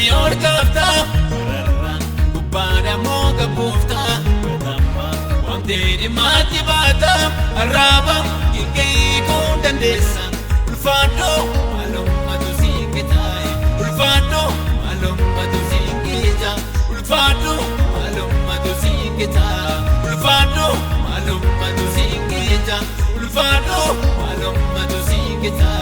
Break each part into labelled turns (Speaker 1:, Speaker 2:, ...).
Speaker 1: gariyor kafta Kubana moga bufta Wamdeni mati bata Arabam kikei kundandesa Ulfado malumadu singitai Ulfado malumadu singita Ulfado malumadu singita Ulfado malumadu singita Ulfado malumadu singita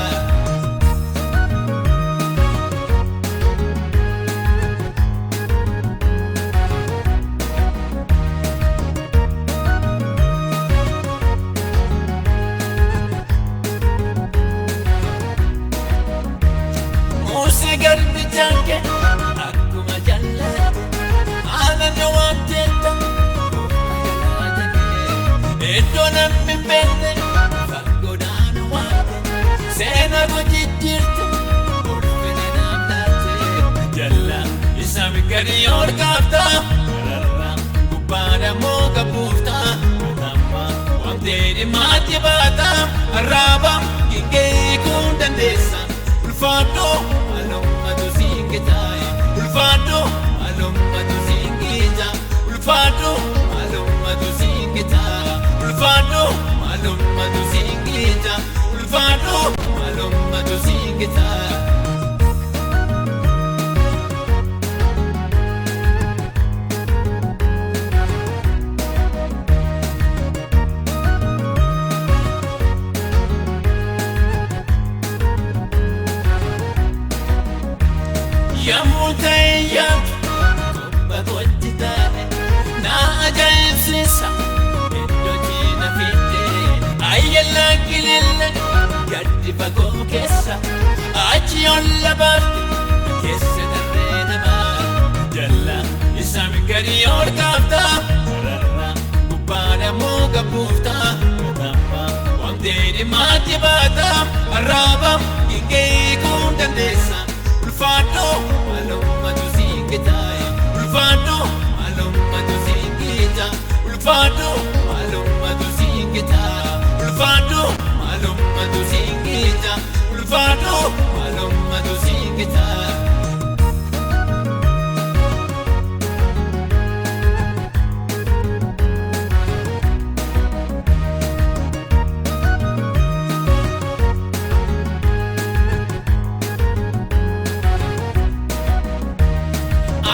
Speaker 1: قلبي جاكي أكو مجلة أنا نواتيتا إدونا من بيتي فقودان واتي سينا بجيجيرت ورفنا نامتاتي جلا إسامي كريور كافتا كبانا موغا بوفتا وامديني ماتي باتا الرابا كيكي كوندان ديسا الفاتو malumadu singitai ulfado malumadu singita ulfado malumadu singita ulfado malumadu singita ulfado malumadu singita يا متيم بوجدتها نا أجايب سيسا إدوتينا في الدين أيلا كليلا قد بقو كيسا أجيون لبارد كيسا درينا ما جلا إسامي كريور كافتا كبانا موغا بوفتا وامديني ماتي باتا الرابا كيكي كوندن ديسا Ulfado malumadu singitai Ulfado malumadu singita Ulfado malumadu singita Ulfado malumadu singita Ulfado malumadu singita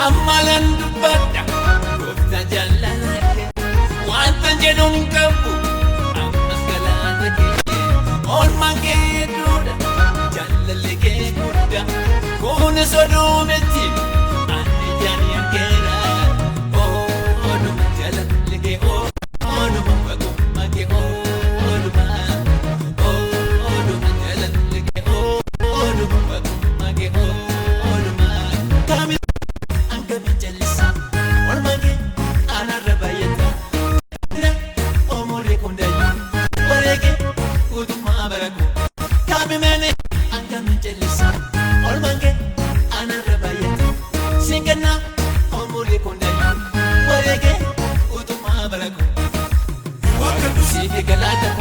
Speaker 1: amalan dubata kufta jalalake wanta jedun kabu ammas galatake ormange duda jalalake gudda kun sodumeti anni jani akera onu jalalake onu bagu mage onu ma onu jalalake onu bagu mage onu ma kami بجلسة والمجي أنا ربايتا أموري كندايو وريكي ودوم ما بركو كامي مني أنت بجلسة والمجي أنا ربايتا سينكنا أموري كندايو وريكي ودوم ما بركو وكتو سيدي كلاتا